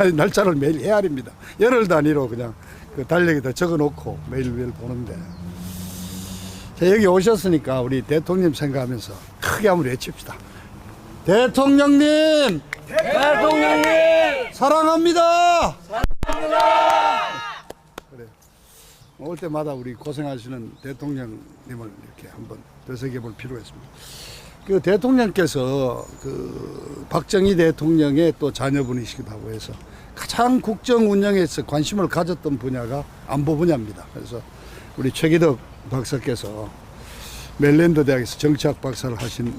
날짜를 매일 헤아립니다. 열흘 단위로 그냥 그 달력에다 적어놓고 매일매일 보는데. 자, 여기 오셨으니까 우리 대통령 생각하면서 크게 한번 외칩시다. 대통령님! 대통령님! 사랑합니다! 그래. 올 때마다 우리 고생하시는 대통령님을 이렇게 한번 되새겨볼 필요가 있습니다. 그 대통령께서 그 박정희 대통령의 또 자녀분이시기도 하고 해서 가장 국정 운영에서 관심을 가졌던 분야가 안보 분야입니다. 그래서 우리 최기덕 박사께서 멜랜드 대학에서 정치학 박사를 하신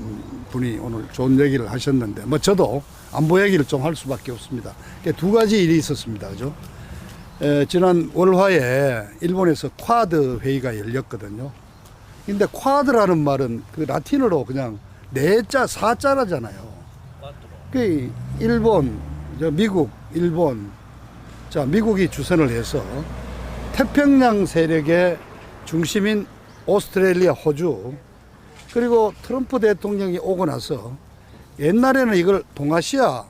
분이 오늘 좋은 얘기를 하셨는데, 뭐 저도 안보 얘기를 좀 할 수밖에 없습니다. 두 가지 일이 있었습니다. 그죠? 지난 월화에 일본에서 쿼드 회의가 열렸거든요. 근데 쿼드라는 말은 그 라틴어로 그냥 네자 사자라잖아요. 그 일본, 미국, 일본, 자 미국이 주선을 해서 태평양 세력의 중심인 오스트레일리아, 호주, 그리고 트럼프 대통령이 오고 나서 옛날에는 이걸 동아시아,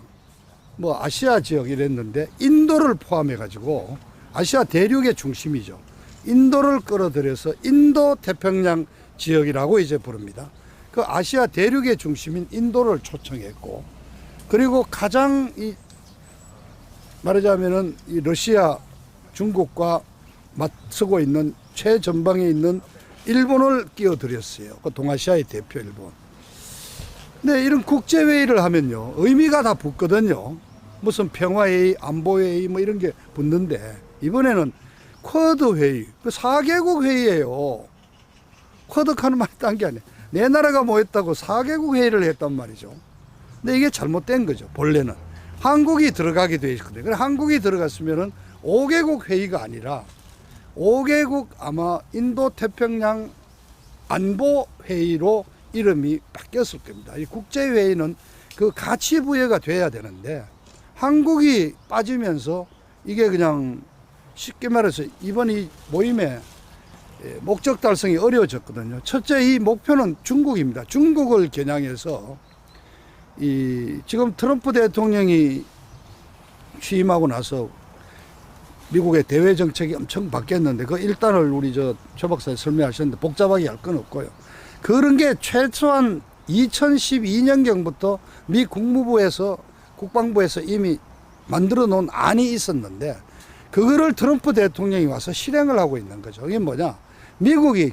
뭐 아시아 지역 이랬는데 인도를 포함해 가지고 아시아 대륙의 중심이죠. 인도를 끌어들여서 인도 태평양 지역이라고 이제 부릅니다. 그 아시아 대륙의 중심인 인도를 초청했고, 그리고 가장 말하자면은 이 러시아, 중국과 맞서고 있는 최전방에 있는 일본을 끼어들였어요. 그 동아시아의 대표 일본. 근데 이런 국제회의를 하면요, 의미가 다 붙거든요. 무슨 평화회의, 안보회의 뭐 이런 게 붙는데, 이번에는 쿼드 회의, 그 4개국 회의예요. 쿼드 하는 말이 딴 게 아니에요. 네 나라가 모였다고 4개국 회의를 했단 말이죠. 근데 이게 잘못된 거죠. 본래는 한국이 들어가게 돼 있거든요. 그래 한국이 들어갔으면은 5개국 회의가 아니라 5개국 아마 인도 태평양 안보 회의로 이름이 바뀌었을 겁니다. 이 국제 회의는 그 가치 부여가 돼야 되는데 한국이 빠지면서 이게 그냥 쉽게 말해서 이번 이 모임의 목적 달성이 어려워졌거든요. 첫째, 이 목표는 중국입니다. 중국을 겨냥해서 지금 트럼프 대통령이 취임하고 나서 미국의 대외 정책이 엄청 바뀌었는데 그 일단을 우리 최 박사님 설명하셨는데 복잡하게 할 건 없고요. 그런 게 최소한 2012년경부터 미 국무부에서 국방부에서 이미 만들어 놓은 안이 있었는데 그거를 트럼프 대통령이 와서 실행을 하고 있는 거죠. 이게 뭐냐? 미국이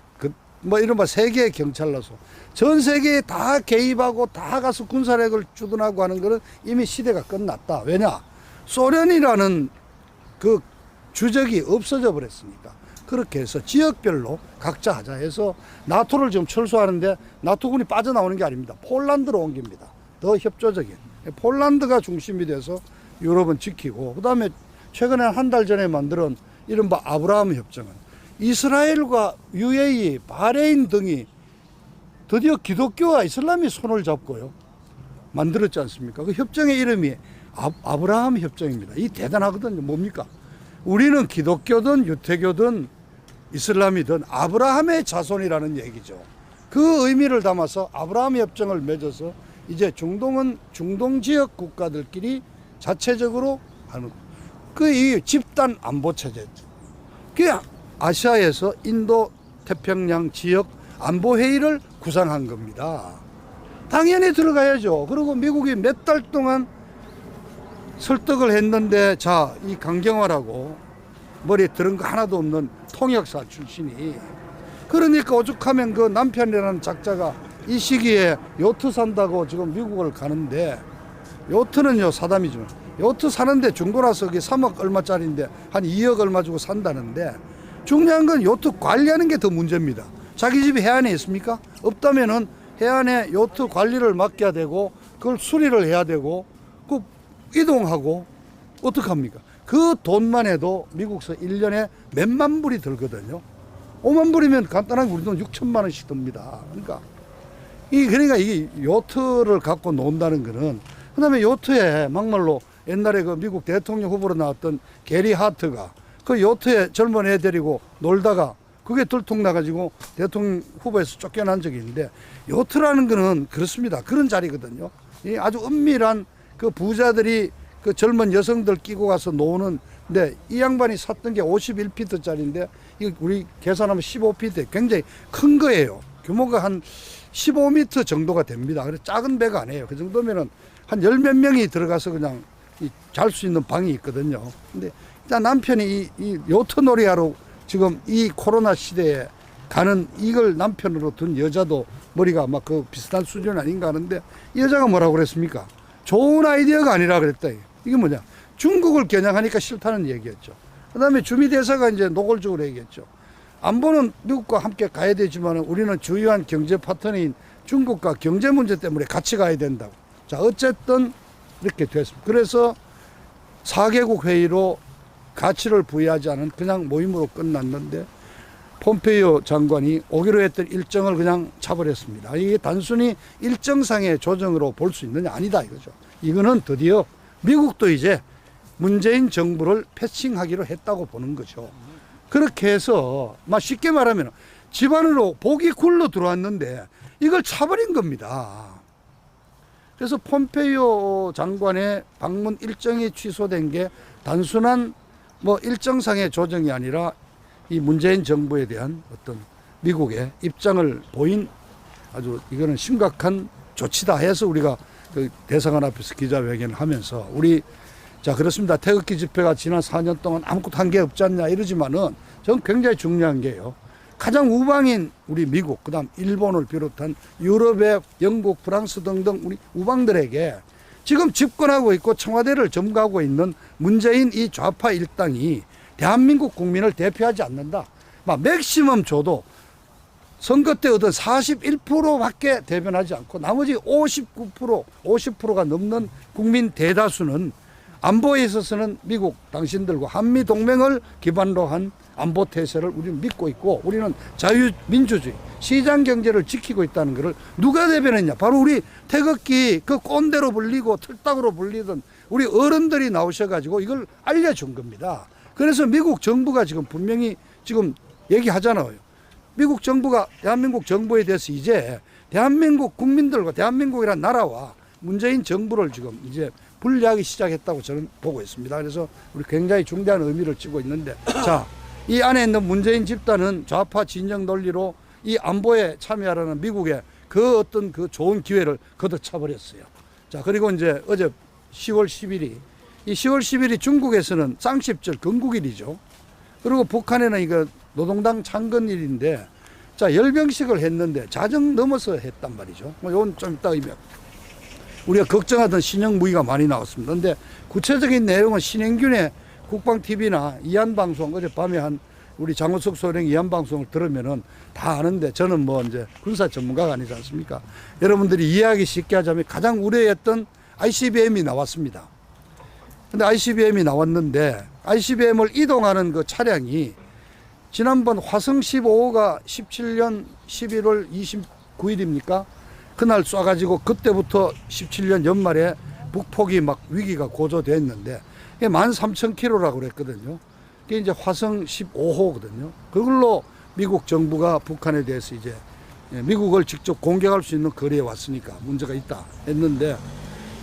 뭐 이른바 세계 경찰로서 전 세계에 다 개입하고 다 가서 군사력을 주둔하고 하는 거는 이미 시대가 끝났다. 왜냐? 소련이라는 그 주적이 없어져 버렸으니까. 그렇게 해서 지역별로 각자 하자 해서 나토를 지금 철수하는데 나토군이 빠져나오는 게 아닙니다. 폴란드로 옮깁니다. 더 협조적인. 폴란드가 중심이 돼서 유럽은 지키고, 그 다음에 최근에 한 달 전에 만들은 이른바 아브라함 협정은 이스라엘과 UAE, 바레인 등이 드디어 기독교와 이슬람이 손을 잡고요. 만들었지 않습니까? 그 협정의 이름이 아브라함 협정입니다. 이 대단하거든요. 뭡니까? 우리는 기독교든 유태교든 이슬람이든 아브라함의 자손이라는 얘기죠. 그 의미를 담아서 아브라함 협정을 맺어서 이제 중동은 중동 지역 국가들끼리 자체적으로 하는 그 이 집단 안보 체제. 그 아시아에서 인도 태평양 지역 안보 회의를 구상한 겁니다. 당연히 들어가야죠. 그리고 미국이 몇 달 동안 설득을 했는데, 자, 이 강경화라고 머리에 들은 거 하나도 없는 통역사 출신이, 그러니까 오죽하면 그 남편이라는 작자가 이 시기에 요트 산다고 지금 미국을 가는데, 요트는요 사담이지만 요트 사는데 중고라서 그게 3억 얼마짜리인데 한 2억 얼마 주고 산다는데, 중요한 건 요트 관리하는 게 더 문제입니다. 자기 집이 해안에 있습니까? 없다면은 해안에 요트 관리를 맡겨야 되고, 그걸 수리를 해야 되고, 그 이동하고 어떡합니까? 그 돈만 해도 미국서 1년에 몇만 불이 들거든요. 5만 불이면 간단하게 우리 돈 6천만 원씩 듭니다. 그러니까 이게 요트를 갖고 논다는 거는, 그 다음에 요트에 막말로 옛날에 그 미국 대통령 후보로 나왔던 게리 하트가 그 요트에 젊은 애 데리고 놀다가 그게 들통나가지고 대통령 후보에서 쫓겨난 적이 있는데, 요트라는 거는 그렇습니다. 그런 자리거든요. 이 아주 은밀한 그 부자들이 그 젊은 여성들 끼고 가서 노는데 이 양반이 샀던 게 51피트짜리인데 이거 우리 계산하면 15피트, 굉장히 큰 거예요. 규모가 한 15m 정도가 됩니다. 그래서 작은 배가 아니에요. 그 정도면은 한 열 몇 명이 들어가서 그냥 잘 수 있는 방이 있거든요. 근데 일단 남편이 이 요트 놀이하러 지금 이 코로나 시대에 가는 이걸 남편으로 둔 여자도 머리가 아마 그 비슷한 수준 아닌가 하는데 이 여자가 뭐라고 그랬습니까? 좋은 아이디어가 아니라 그랬다. 이게 뭐냐? 중국을 겨냥하니까 싫다는 얘기였죠. 그 다음에 주미대사가 이제 노골적으로 얘기했죠. 안보는 미국과 함께 가야 되지만 우리는 주요한 경제 파트너인 중국과 경제 문제 때문에 같이 가야 된다고. 자, 어쨌든 이렇게 됐습니다. 그래서 4개국 회의로 가치를 부여하지 않은 그냥 모임으로 끝났는데 폼페이오 장관이 오기로 했던 일정을 그냥 차버렸습니다. 이게 단순히 일정상의 조정으로 볼 수 있느냐? 아니다 이거죠. 이거는 드디어 미국도 이제 문재인 정부를 패싱하기로 했다고 보는 거죠. 그렇게 해서 쉽게 말하면 집안으로 복이 굴러 들어왔는데 이걸 차버린 겁니다. 그래서 폼페이오 장관의 방문 일정이 취소된 게 단순한 일정상의 조정이 아니라 이 문재인 정부에 대한 어떤 미국의 입장을 보인 아주 이거는 심각한 조치다 해서 우리가 그 대사관 앞에서 기자회견을 하면서 자 그렇습니다. 태극기 집회가 지난 4년 동안 아무것도 한 게 없지 않냐 이러지만은 저는 굉장히 중요한 게요. 가장 우방인 우리 미국, 그다음 일본을 비롯한 유럽의 영국, 프랑스 등등 우리 우방들에게 지금 집권하고 있고 청와대를 점거하고 있는 문재인 이 좌파 일당이 대한민국 국민을 대표하지 않는다. 맥시멈 줘도 선거 때 얻은 41%밖에 대변하지 않고 나머지 50%가 넘는 국민 대다수는 안보에 있어서는 미국 당신들과 한미 동맹을 기반으로 한 안보 태세를 우리는 믿고 있고 우리는 자유민주주의, 시장 경제를 지키고 있다는 것을 누가 대변했냐? 바로 우리 태극기 그 꼰대로 불리고 틀딱으로 불리던 우리 어른들이 나오셔가지고 이걸 알려준 겁니다. 그래서 미국 정부가 지금 분명히 지금 얘기하잖아요. 미국 정부가 대한민국 정부에 대해서 이제 대한민국 국민들과 대한민국이라는 나라와 문재인 정부를 지금 이제 분리하기 시작했다고 저는 보고 있습니다. 그래서 우리 굉장히 중대한 의미를 띠고 있는데 자, 이 안에 있는 문재인 집단은 좌파 진영 논리로 이 안보에 참여하라는 미국의 그 어떤 그 좋은 기회를 걷어차버렸어요. 자, 그리고 이제 어제 10월 10일이 이 10월 10일이 중국에서는 쌍십절 건국일이죠. 그리고 북한에는 이거 노동당 창건일인데 자, 열병식을 했는데 자정 넘어서 했단 말이죠. 이건 좀 이따 의미. 우리가 걱정하던 신형 무기가 많이 나왔습니다. 그런데 구체적인 내용은 신행균의 국방TV나 이한방송 어젯밤에 한 우리 장우석 소령 이한방송을 들으면은 다 아는데 저는 이제 군사 전문가가 아니지 않습니까? 여러분들이 이해하기 쉽게 하자면 가장 우려했던 ICBM이 나왔습니다. 근데 ICBM이 나왔는데 ICBM을 이동하는 그 차량이 지난번 화성 15호가 17년 11월 29일입니까? 그날 쏴가지고 그때부터 17년 연말에 북폭이 위기가 고조됐는데 13,000km라고 그랬거든요. 그게 이제 화성 15호거든요. 그걸로 미국 정부가 북한에 대해서 이제 미국을 직접 공격할 수 있는 거리에 왔으니까 문제가 있다 했는데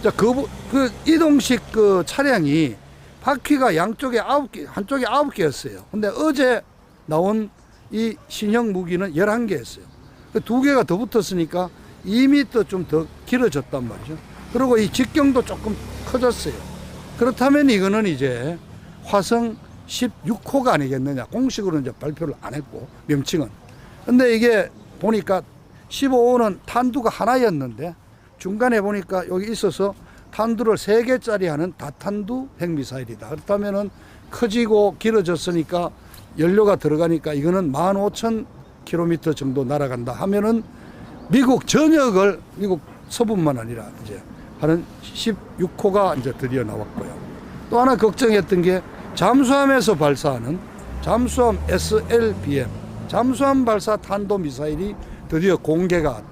자, 그 이동식 그 차량이 바퀴가 양쪽에 9개, 한쪽에 9개였어요. 근데 어제 나온 이 신형 무기는 11개였어요. 2개가 더 붙었으니까 2m 좀 더 길어졌단 말이죠. 그리고 이 직경도 조금 커졌어요. 그렇다면 이거는 이제 화성 16호가 아니겠느냐. 공식으로는 이제 발표를 안 했고, 명칭은. 근데 이게 보니까 15호는 탄두가 하나였는데 중간에 보니까 여기 있어서 탄두를 3개짜리 하는 다탄두 핵미사일이다. 그렇다면은 커지고 길어졌으니까 연료가 들어가니까 이거는 15,000km 정도 날아간다 하면은 미국 전역을 미국 서부만 아니라 이제 하는 16호가 이제 드디어 나왔고요. 또 하나 걱정했던 게 잠수함에서 발사하는 잠수함 SLBM, 잠수함 발사 탄도미사일이 드디어 공개가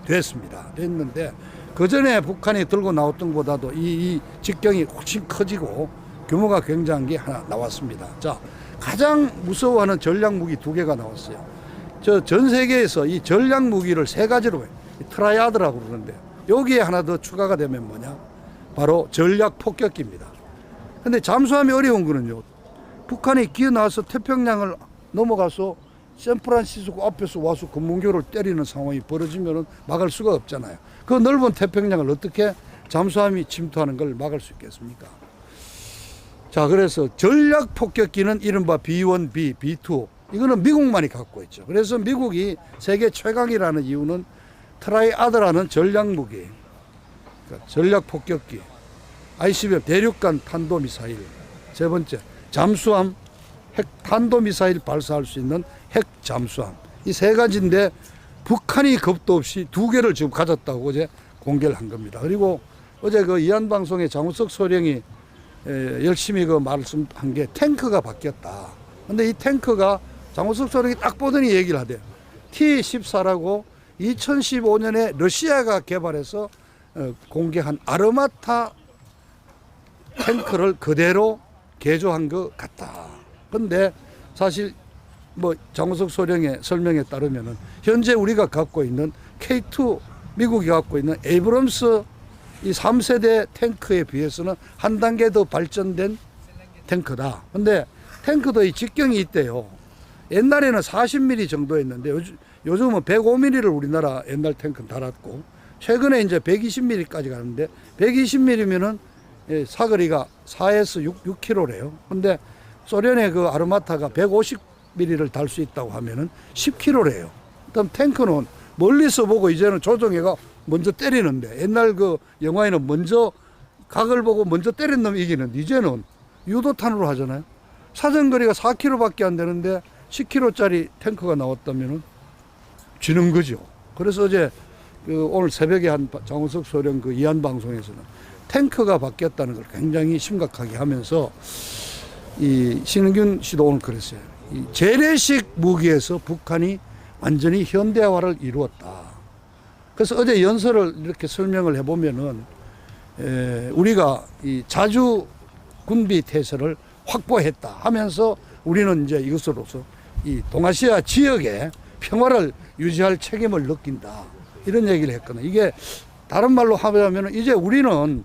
됐는데 그 전에 북한이 들고 나왔던 것보다도 이 직경이 훨씬 커지고 규모가 굉장한 게 하나 나왔습니다. 자, 가장 무서워하는 전략 무기 2개가 나왔어요. 전 세계에서 이 전략 무기를 3가지로 해요. 트라이아드라고 그러는데 여기에 하나 더 추가가 되면 뭐냐? 바로 전략 폭격기입니다. 근데 잠수함이 어려운 거는요. 북한이 기어 나와서 태평양을 넘어가서 샌프란시스코 앞에서 와서 금문교를 때리는 상황이 벌어지면 막을 수가 없잖아요. 그 넓은 태평양을 어떻게 잠수함이 침투하는 걸 막을 수 있겠습니까? 자, 그래서 전략 폭격기는 이른바 B1, B, B2 이거는 미국만이 갖고 있죠. 그래서 미국이 세계 최강이라는 이유는 트라이아드라는 전략 무기, 그러니까 전략 폭격기, ICBM 대륙간 탄도미사일, 세 번째 잠수함, 핵 탄도미사일 발사할 수 있는 핵 잠수함, 이 세 가지인데 북한이 겁도 없이 두 개를 지금 가졌다고 어제 공개를 한 겁니다. 그리고 어제 그 이한 방송에 장우석 소령이 열심히 그 말씀한 게 탱크가 바뀌었다. 근데 이 탱크가 장우석 소령이 딱 보더니 얘기를 하대요. T-14라고 2015년에 러시아가 개발해서 공개한 아르마타 탱크를 그대로 개조한 것 같다. 근데 사실 뭐 장우석 소령의 설명에 따르면은 현재 우리가 갖고 있는 K2 미국이 갖고 있는 에이브럼스 이 3세대 탱크에 비해서는 한 단계 더 발전된 탱크다. 근데 탱크도 이 직경이 있대요. 옛날에는 40mm 정도였는데 요즘은 105mm를 우리나라 옛날 탱크는 달았고 최근에 이제 120mm까지 가는데 120mm면은 사거리가 4에서 6km래요. 근데 소련의 그 아르마타가 150mm를 달 수 있다고 하면은 10km래요. 그다음 탱크는 멀리서 보고 이제는 조종해가 먼저 때리는데 옛날 그 영화에는 먼저 각을 보고 먼저 때린 놈이 이기는데 이제는 유도탄으로 하잖아요. 사정거리가 4km밖에 안 되는데 10km짜리 탱크가 나왔다면은 지는 거죠. 그래서 어제 그 오늘 새벽에 한 장우석 소령 그 이한 방송에서는 탱크가 바뀌었다는 걸 굉장히 심각하게 하면서 이 신은균 씨도 오늘 그랬어요. 이 재래식 무기에서 북한이 완전히 현대화를 이루었다. 그래서 어제 연설을 이렇게 설명을 해보면은 우리가 이 자주 군비 태세를 확보했다 하면서 우리는 이제 이것으로서 이 동아시아 지역의 평화를 유지할 책임을 느낀다. 이런 얘기를 했거든요. 이게 다른 말로 하자면 이제 우리는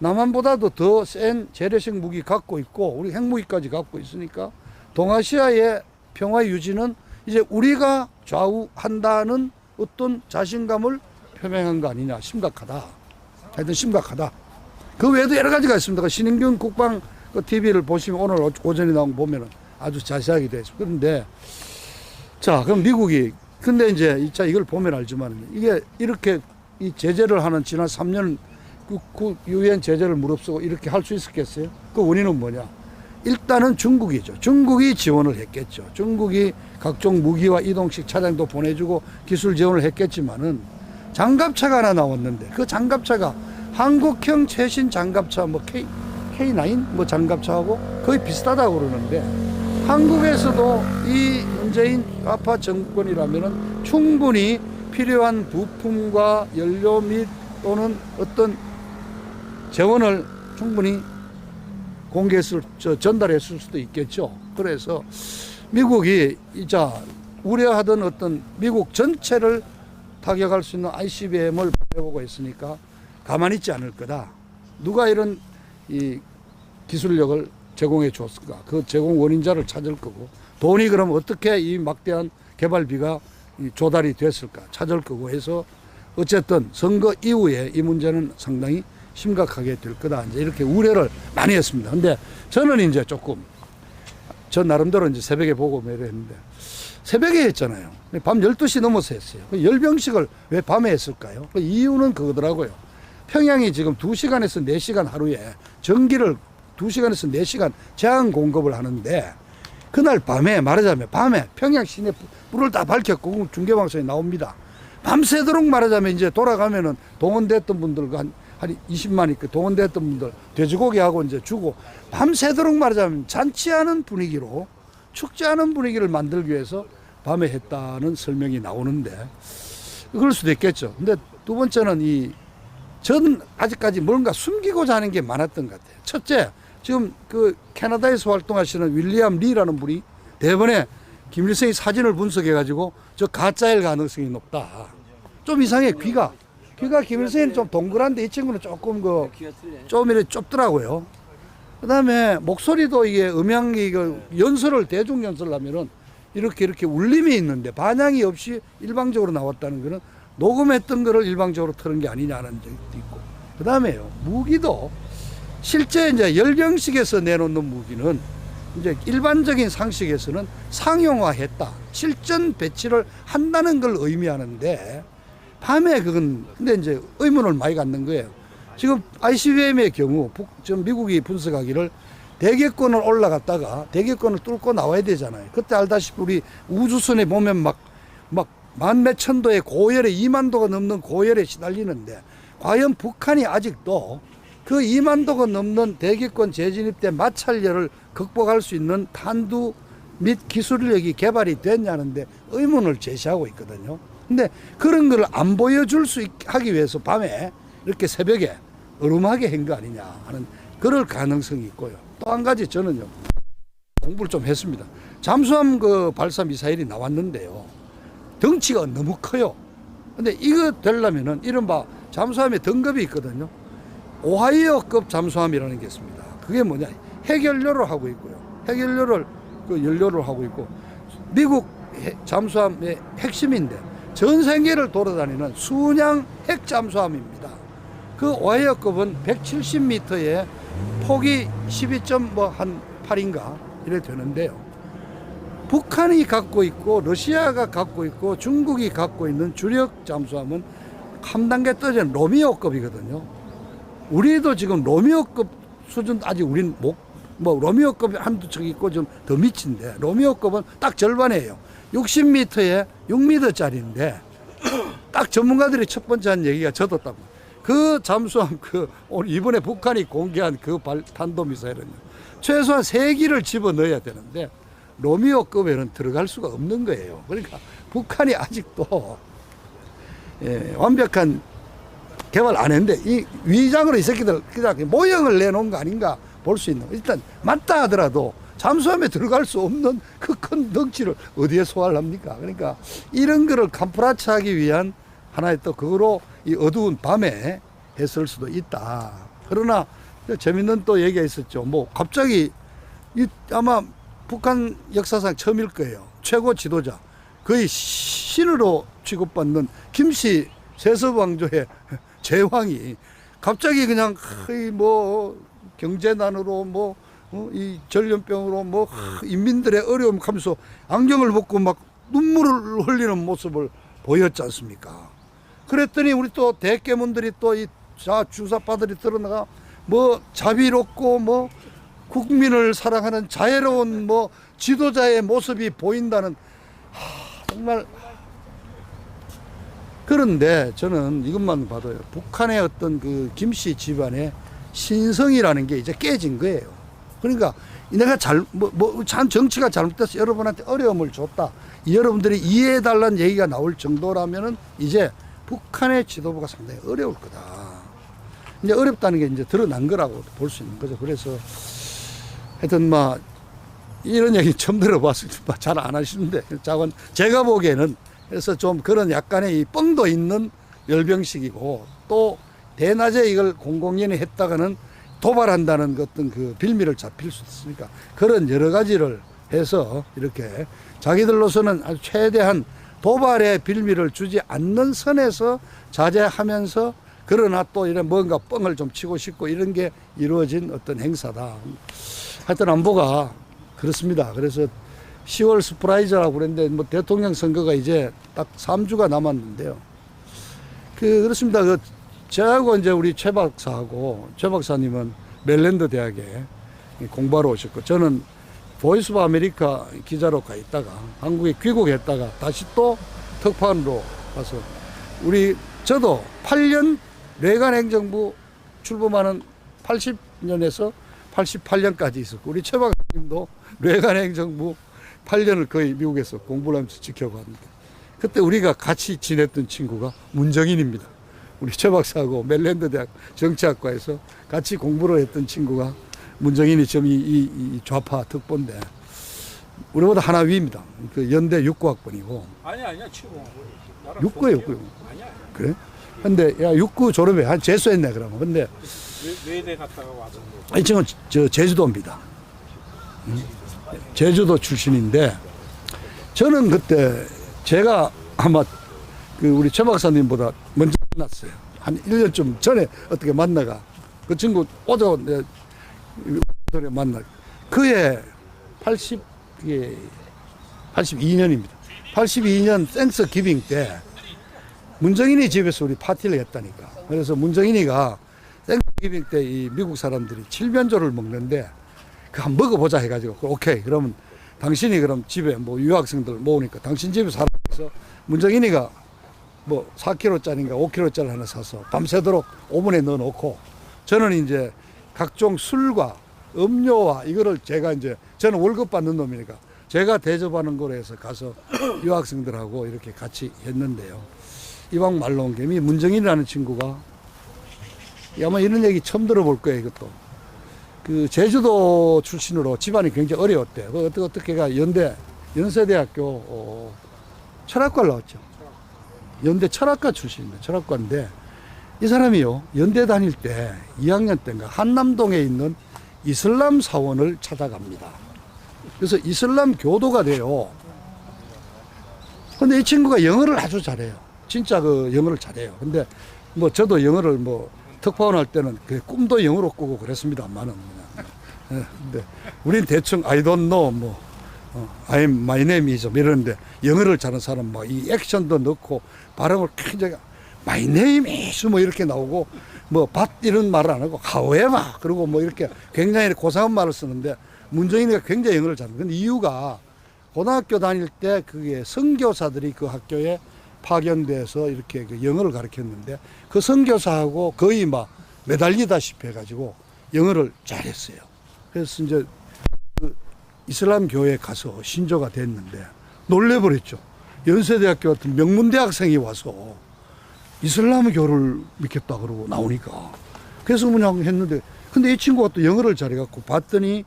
남한보다도 더 센 재래식 무기 갖고 있고 우리 핵무기까지 갖고 있으니까 동아시아의 평화 유지는 이제 우리가 좌우한다는 어떤 자신감을 표명한 거 아니냐. 심각하다. 하여튼 심각하다. 그 외에도 여러 가지가 있습니다. 신인균 국방 TV를 보시면 오늘 오전에 나온 거 보면 아주 자세하게 되어 있습니다. 그런데 자, 그럼 미국이 근데 이제 자 이걸 보면 알지만 이게 이렇게 이 제재를 하는 지난 3년 그 유엔 제재를 무릅쓰고 이렇게 할 수 있었겠어요? 그 원인은 뭐냐? 일단은 중국이죠. 중국이 지원을 했겠죠. 중국이 각종 무기와 이동식 차량도 보내주고 기술 지원을 했겠지만은 장갑차가 하나 나왔는데 그 장갑차가 한국형 최신 장갑차 뭐 K9 뭐 장갑차하고 거의 비슷하다고 그러는데 한국에서도 이 문재인 좌파 정권이라면은 충분히 필요한 부품과 연료 및 또는 어떤 재원을 충분히 공개했을 전달했을 수도 있겠죠. 그래서 미국이 이자 우려하던 어떤 미국 전체를 타격할 수 있는 ICBM을 보내보고 있으니까 가만히 있지 않을 거다. 누가 이런 이 기술력을 제공해 줬을까? 그 제공 원인자를 찾을 거고 돈이 그럼 어떻게 이 막대한 개발비가 조달이 됐을까? 찾을 거고 해서 어쨌든 선거 이후에 이 문제는 상당히 심각하게 될 거다. 이제 이렇게 우려를 많이 했습니다. 근데 저는 이제 조금 저 나름대로 이제 새벽에 보고 매료했는데 새벽에 했잖아요. 밤 12시 넘어서 했어요. 열병식을 왜 밤에 했을까요? 그 이유는 그거더라고요. 평양이 지금 2시간에서 4시간 하루에 전기를 2시간에서 4시간 제한 공급을 하는데 그날 밤에 말하자면 밤에 평양 시내 불을 다 밝혔고 중계방송에 나옵니다. 밤새도록 말하자면 이제 돌아가면은 동원됐던 분들과 한 20만이 그 동원됐던 분들 돼지고기하고 이제 주고 밤새도록 말하자면 잔치하는 분위기로 축제하는 분위기를 만들기 위해서 밤에 했다는 설명이 나오는데 그럴 수도 있겠죠. 근데 두 번째는 전 아직까지 뭔가 숨기고자 하는 게 많았던 것 같아요. 첫째, 지금 그 캐나다에서 활동하시는 윌리엄 리라는 분이 대번에 김일성의 사진을 분석해 가지고 저 가짜일 가능성이 높다. 좀 이상해. 귀가 김일성이는 좀 동그란데 이 친구는 조금 좀 이렇게 좁더라고요. 그다음에 목소리도 이게 음향이 이거 연설을 대중 연설을 하면은 이렇게 울림이 있는데 반향이 없이 일방적으로 나왔다는 거는 녹음했던 거를 일방적으로 틀은 게 아니냐는 적도 있고. 그다음에요. 무기도 실제 이제 열병식에서 내놓는 무기는 이제 일반적인 상식에서는 상용화했다. 실전 배치를 한다는 걸 의미하는데 밤에 그건 근데 이제 의문을 많이 갖는 거예요. 지금 ICBM의 경우 지금 미국이 분석하기를 대기권을 올라갔다가 대기권을 뚫고 나와야 되잖아요. 그때 알다시피 우리 우주선에 보면 막 만 몇천 도의 고열에 2만 도가 넘는 고열에 시달리는데 과연 북한이 아직도 그 2만 도가 넘는 대기권 재진입 때 마찰열을 극복할 수 있는 탄두 및 기술력이 개발이 됐냐는데 의문을 제시하고 있거든요. 근데 그런 걸 안 보여줄 수 하기 위해서 밤에 이렇게 새벽에 얼음하게 한 거 아니냐 하는 그럴 가능성이 있고요. 또 한 가지 저는요 공부를 좀 했습니다. 잠수함 그 발사 미사일이 나왔는데요. 덩치가 너무 커요. 근데 이거 되려면은 이른바 잠수함의 등급이 있거든요. 오하이오급 잠수함이라는 게 있습니다. 그게 뭐냐? 핵연료를 하고 있고요. 핵연료를 그 연료를 하고 있고 미국 잠수함의 핵심인데 전 세계를 돌아다니는 순양 핵 잠수함입니다. 그 오하이오급은 170m에 폭이 12.8인가 이래 되는데요. 북한이 갖고 있고 러시아가 갖고 있고 중국이 갖고 있는 주력 잠수함은 한 단계 떨어진 로미오급이거든요. 우리도 지금 로미오급 수준 아직 우린 뭐 로미오급이 한두 척 있고 좀 더 미친데 로미오급은 딱 절반이에요. 60m에 6m짜리인데 딱 전문가들이 첫 번째 한 얘기가 저도 딱 그 잠수함 오늘 이번에 북한이 공개한 그 탄도미사일은요 최소한 3기를 집어넣어야 되는데 로미오급에는 들어갈 수가 없는 거예요. 그러니까 북한이 아직도 완벽한 개발 안 했는데 이 위장으로 이 새끼들 그냥 모형을 내놓은 거 아닌가 볼 수 있는. 일단 맞다 하더라도 잠수함에 들어갈 수 없는 그 큰 덩치를 어디에 소화를 합니까? 그러니까 이런 거를 감프라치하기 위한 하나의 또 그거로 이 어두운 밤에 했을 수도 있다. 그러나 재밌는 또 얘기가 있었죠. 뭐 갑자기 아마 북한 역사상 처음일 거예요. 최고 지도자 거의 신으로 취급받는 김씨 세습왕조의 제왕이 갑자기 그냥 뭐 경제난으로 이 전염병으로 인민들의 어려움 하면서 안경을 벗고 막 눈물을 흘리는 모습을 보였지 않습니까? 그랬더니 우리 또 대깨문들이 또 이 주사파들이 드러나가 뭐 자비롭고 뭐 국민을 사랑하는 자애로운 뭐 지도자의 모습이 보인다는 정말. 그런데 저는 이것만 봐도요 북한의 어떤 그 김씨 집안의 신성이라는 게 이제 깨진 거예요. 그러니까 내가 참 정치가 잘못돼서 여러분한테 어려움을 줬다, 여러분들이 이해해 달라는 얘기가 나올 정도라면은 이제 북한의 지도부가 상당히 어려울 거다. 이제 어렵다는 게 이제 드러난 거라고 볼 수 있는 거죠. 그래서 하여튼 이런 얘기 처음 들어봤을 때 잘 안 하시는데 제가 보기에는 그래서 좀 그런 약간의 이 뻥도 있는 열병식이고 또 대낮에 이걸 공공연히 했다가는 도발한다는 어떤 그 빌미를 잡힐 수 있으니까 그런 여러 가지를 해서 이렇게 자기들로서는 아주 최대한 도발의 빌미를 주지 않는 선에서 자제하면서 그러나 또 이런 뭔가 뻥을 좀 치고 싶고 이런 게 이루어진 어떤 행사다. 하여튼 안보가 그렇습니다. 그래서 10월 스프라이즈라고 그랬는데 뭐 대통령 선거가 이제 딱 3주가 남았는데요. 그렇습니다. 저하고 이제 우리 최 박사님은 멜랜드 대학에 공부하러 오셨고 저는 보이스 오브 아메리카 기자로 가 있다가 한국에 귀국했다가 다시 또 특파원으로 가서 저도 8년 레간 행정부 출범하는 80년에서 88년까지 있었고 우리 최 박사님도 레간 행정부 8년을 거의 미국에서 공부를 하면서 지켜봤는데 그때 우리가 같이 지냈던 친구가 문정인입니다. 우리 최 박사하고 멜랜드 대학 정치학과에서 같이 공부를 했던 친구가 문정인이 지금 이 좌파 특보인데 우리보다 하나 위입니다. 그 연대 육구학번이고. 아니야 최고. 육구에 육구. 그래? 근데 야 육구 졸업해 한 재수했네 그러면. 근데 외대 갔다가 와서 이 친구는 저 제주도입니다. 제주도 출신인데 저는 그때 제가 아마 그 우리 최 박사님보다 먼저 만났어요. 한 1년쯤 전에 어떻게 만나가 그 친구 오자마자 만나. 그해 82년입니다. 82년 땡스 기빙 때 문정인이 집에서 우리 파티를 했다니까. 그래서 문정인이가 땡스 기빙 때 이 미국 사람들이 칠면조를 먹는데 그 한번 먹어보자 해가지고 오케이 그러면 당신이 그럼 집에 뭐 유학생들 모으니까 당신 집에 살아서 문정인이가 뭐 4kg짜리인가 5kg짜리 하나 사서 밤새도록 오븐에 넣어놓고 저는 이제 각종 술과 음료와 이거를 제가 이제 저는 월급 받는 놈이니까 제가 대접하는 거로 해서 가서 유학생들하고 이렇게 같이 했는데요. 이방 말로 온 gem이 문정인이라는 친구가 아마 이런 얘기 처음 들어볼 거예요. 이것도 그 제주도 출신으로 집안이 굉장히 어려웠대요. 어떻게가 연세대학교 철학과를 나왔죠. 연대 철학과 출신입니다. 철학과인데 이 사람이요 연대 다닐 때 2학년 때인가 한남동에 있는 이슬람 사원을 찾아갑니다. 그래서 이슬람 교도가 돼요. 근데 이 친구가 영어를 아주 잘해요. 진짜 그 영어를 잘해요. 근데 뭐 저도 영어를 뭐 특파원 할 때는 그 꿈도 영어로 꾸고 그랬습니다만은 근데 우린 대충 I don't know 뭐 I'm my name is 이러는데 영어를 잘하는 사람 뭐 이 액션도 넣고 발음을 굉장히 my name is 뭐 이렇게 나오고 뭐 but 이런 말을 안 하고 however 그리고 뭐 이렇게 굉장히 고상한 말을 쓰는데 문정인이가 굉장히 영어를 잘해요. 근데 이유가 고등학교 다닐 때 그게 선교사들이 그 학교에 파견돼서 이렇게 그 영어를 가르쳤는데 그 선교사하고 거의 막 매달리다시피 해가지고 영어를 잘했어요. 그래서 이제 그 이슬람 교회에 가서 신조가 됐는데 놀래버렸죠. 연세대학교 같은 명문대학생이 와서 이슬람 교를 믿겠다 그러고 나오니까 그래서 그냥 했는데 근데 이 친구가 또 영어를 잘해갖고 봤더니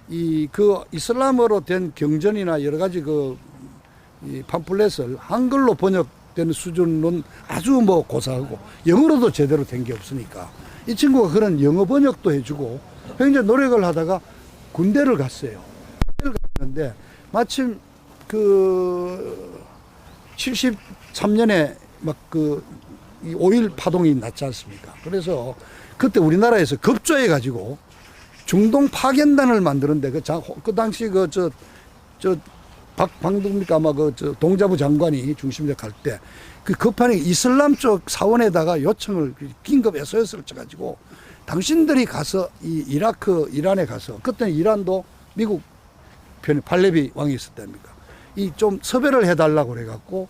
이 그 이슬람어로 된 경전이나 여러 가지 이 팜플렛을 한글로 번역되는 수준은 아주 뭐 고사하고 영어로도 제대로 된 게 없으니까 이 친구가 그런 영어 번역도 해주고 굉장히 노력을 하다가 군대를 갔어요. 군대를 갔는데 마침 그 73년에 막 그 5.1 파동이 났지 않습니까? 그래서 그때 우리나라에서 급조해 가지고 중동 파견단을 만드는데 그 당시 방동입니까 아마 동자부 장관이 중심에 갈 때 그 급하니 이슬람 쪽 사원에다가 요청을 긴급 SOS를 쳐가지고 당신들이 가서 이 이라크 이란에 가서 그때는 이란도 미국 편에 팔레비 왕이 있었답니까? 이 좀 섭외를 해달라고 그래갖고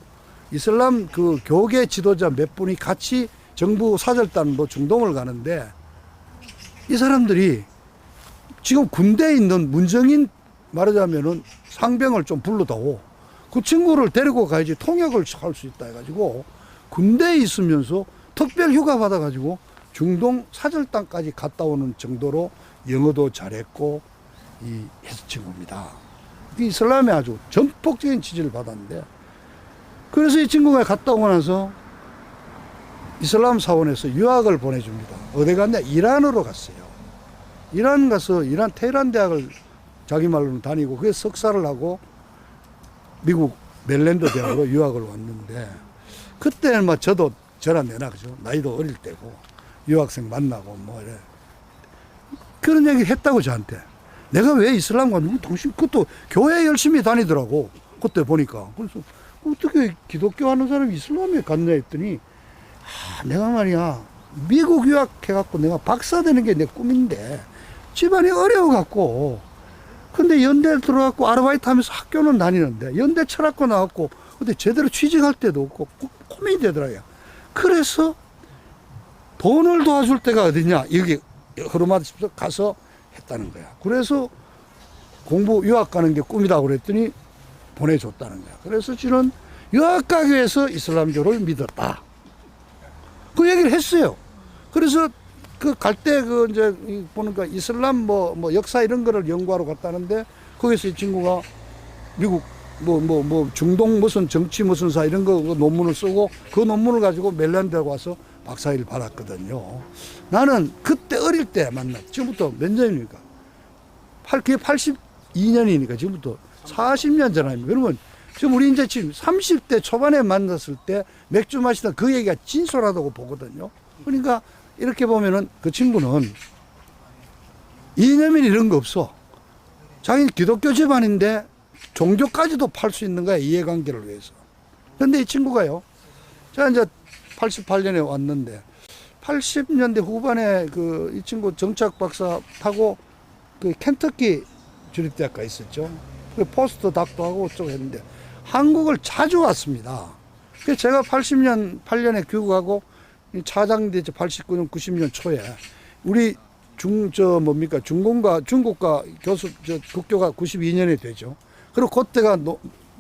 이슬람 그 교계 지도자 몇 분이 같이 정부 사절단으로 중동을 가는데 이 사람들이 지금 군대에 있는 문정인 말하자면은 상병을 좀 불러다오. 그 친구를 데리고 가야지 통역을 할 수 있다 해가지고 군대에 있으면서 특별 휴가 받아가지고 중동 사절단까지 갔다 오는 정도로 영어도 잘했고 이 친구입니다. 이 이슬람에 아주 전폭적인 지지를 받았는데 그래서 이 친구가 갔다 오고 나서 이슬람 사원에서 유학을 보내줍니다. 어디 갔냐? 이란으로 갔어요. 이란 가서 이란 테헤란 대학을 자기 말로는 다니고 그게 석사를 하고 미국 멜랜드 대학으로 유학을 왔는데 그때는 막 저도 저랑 내나 그죠? 나이도 어릴 때고 유학생 만나고 뭐 이래 그런 얘기 했다고 저한테. 내가 왜 이슬람 갔냐면 당신 그것도 교회 열심히 다니더라고 그때 보니까. 그래서 어떻게 기독교 하는 사람이 이슬람에 갔냐 했더니 내가 말이야 미국 유학해갖고 내가 박사 되는 게 내 꿈인데 집안이 어려워갖고 근데 연대 들어갖고 아르바이트 하면서 학교는 다니는데 연대 철학과 나왔고 근데 제대로 취직할 때도 없고 고민이 되더라고요. 그래서 돈을 도와줄 데가 어디냐 여기 흐르마드에서 가서 했다는 거야. 그래서 공부 유학 가는 게 꿈이다 그랬더니 보내줬다는 거야. 그래서 저는 유학 가기 위해서 이슬람교를 믿었다. 그 얘기를 했어요. 그래서 그 갈 때 이제 보니까 이슬람 뭐 역사 이런 거를 연구하러 갔다는데 거기서 이 친구가 미국 중동 무슨 정치 무슨사 이런 거 논문을 쓰고 그 논문을 가지고 멜란드하고 와서 박사학위를 받았거든요. 나는 그때 어릴 때 만났. 지금부터 몇 년입니까? 그게 82년이니까 지금부터 40년 전 아닙니까? 그러면 지금 우리 이제 지금 30대 초반에 만났을 때 맥주 마시다 그 얘기가 진솔하다고 보거든요. 그러니까 이렇게 보면은 그 친구는 이념이 이런 거 없어. 자기는 기독교 집안인데 종교까지도 팔 수 있는 거야, 이해관계를 위해서. 그런데 이 친구가요, 제가 이제 88년에 왔는데 80년대 후반에 그 이 친구 정치학 박사 타고 그 켄터키 주립대학가 있었죠. 그 포스트 닥도 하고 어쩌고 했는데 한국을 자주 왔습니다. 그래서 제가 8년에 귀국하고 차장됐죠. 89년, 90년 초에 우리 중국과 교수 국교가 92년에 되죠. 그리고 그때가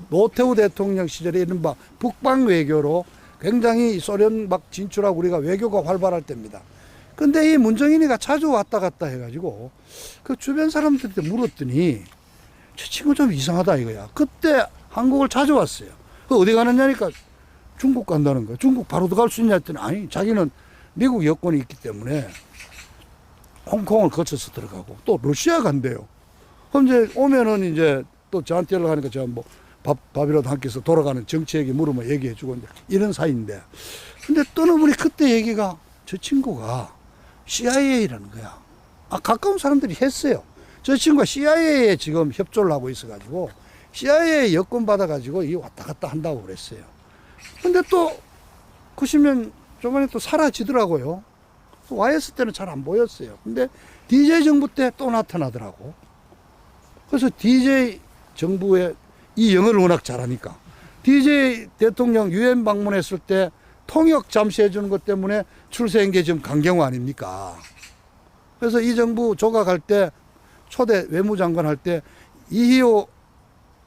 노태우 대통령 시절에 이른바 북방 외교로 굉장히 소련 막 진출하고 우리가 외교가 활발할 때입니다. 근데 이 문정인이가 자주 왔다 갔다 해가지고 그 주변 사람들한테 물었더니 저 친구 좀 이상하다 이거야. 그때 한국을 자주 왔어요. 그 어디 가느냐니까 중국 간다는 거야. 중국 바로 들어갈 수 있냐 했더니 아니, 자기는 미국 여권이 있기 때문에 홍콩을 거쳐서 들어가고 또 러시아 간대요. 그럼 이제 오면은 이제 또 저한테 연락하니까 제가 뭐 밥이라도 한 끼서 돌아가는 정치 얘기 물으면 얘기해 주고 이런 사이인데, 근데 떠넘으니 그때 얘기가 저 친구가 CIA라는 거야. 가까운 사람들이 했어요. 저 친구가 CIA에 지금 협조를 하고 있어가지고 CIA 여권 받아가지고 이 왔다 갔다 한다고 그랬어요. 근데 또 90년 초반에 또 사라지더라고요. YS 때는 잘 안 보였어요. 근데 DJ 정부 때 또 나타나더라고. 그래서 DJ 정부에 이 영어를 워낙 잘하니까 DJ 대통령 유엔 방문했을 때 통역 잠시 해주는 것 때문에 출세한 게 지금 강경화 아닙니까? 그래서 이 정부 조각할 때 초대 외무장관 할 때 이희호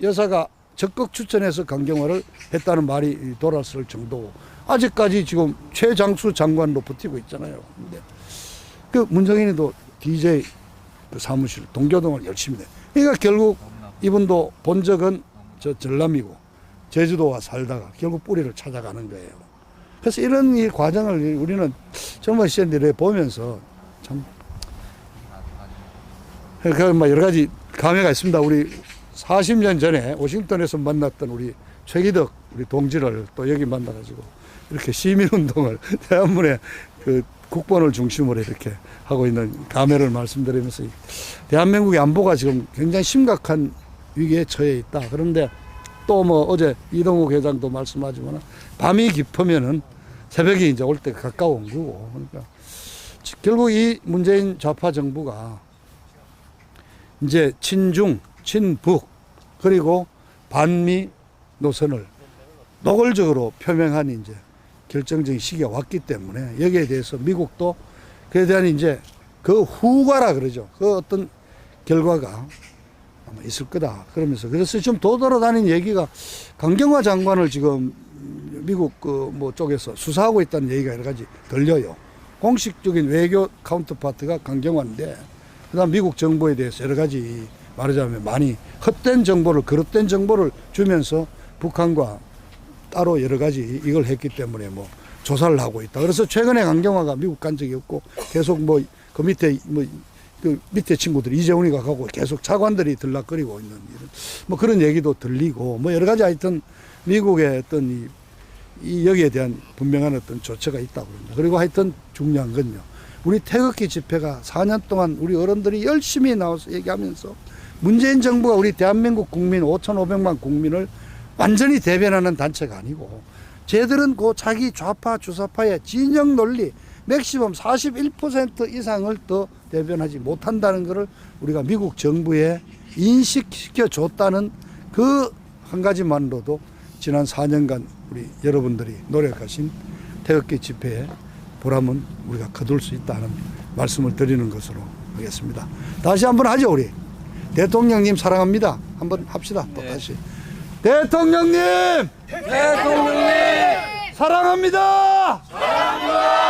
여사가 적극 추천해서 강경화를 했다는 말이 돌았을 정도고 아직까지 지금 최장수 장관으로 버티고 있잖아요. 근데 그 문정인이도 DJ 그 사무실 동교동을 열심히 해. 그러니까 결국 이분도 본적은 저 전남이고 제주도와 살다가 결국 뿌리를 찾아가는 거예요. 그래서 이런 이 과정을 우리는 정말 시연들에 보면서 참 그러니까 여러 가지 감회가 있습니다. 우리 40년 전에 워싱턴에서 만났던 우리 최기덕 우리 동지를 또 여기 만나가지고 이렇게 시민운동을 대한민국의 그 국본을 중심으로 이렇게 하고 있는 감회를 말씀드리면서 대한민국의 안보가 지금 굉장히 심각한 위기에 처해 있다. 그런데 또 뭐 어제 이동욱 회장도 말씀하지만 밤이 깊으면은 새벽이 이제 올 때 가까운 거고, 그러니까 결국 이 문재인 좌파 정부가 이제 친중, 친북 그리고 반미 노선을 노골적으로 표명한 이제 결정적인 시기가 왔기 때문에 여기에 대해서 미국도 그에 대한 이제 그 후과라 그러죠. 그 어떤 결과가 아마 있을 거다. 그러면서 그래서 지금 돌아다니는 얘기가 강경화 장관을 지금 미국 그 뭐 쪽에서 수사하고 있다는 얘기가 여러 가지 들려요. 공식적인 외교 카운터파트가 강경화인데 그다음 미국 정부에 대해서 여러 가지 말하자면 많이 헛된 정보를 거듭된 정보를 주면서 북한과 따로 여러 가지 이걸 했기 때문에 뭐 조사를 하고 있다. 그래서 최근에 강경화가 미국 간 적이 없고 계속 뭐 그 밑에 그 밑에 친구들이 이재훈이가 가고 계속 차관들이 들락거리고 있는 이런 뭐 그런 얘기도 들리고 뭐 여러 가지 하여튼 미국의 어떤 이 여기에 대한 분명한 어떤 조처가 있다고 합니다. 그리고 하여튼 중요한 건요. 우리 태극기 집회가 4년 동안 우리 어른들이 열심히 나와서 얘기하면서 문재인 정부가 우리 대한민국 국민 5,500만 국민을 완전히 대변하는 단체가 아니고 쟤들은 그 자기 좌파 주사파의 진영 논리 맥시멈 41% 이상을 더 대변하지 못한다는 것을 우리가 미국 정부에 인식시켜 줬다는 그 한 가지만으로도 지난 4년간 우리 여러분들이 노력하신 태극기 집회에 보람은 우리가 거둘 수 있다는 말씀을 드리는 것으로 하겠습니다. 다시 한번 하죠. 우리 대통령님 사랑합니다. 한번 합시다. 또 다시 대통령님 사랑합니다. 사랑합니다.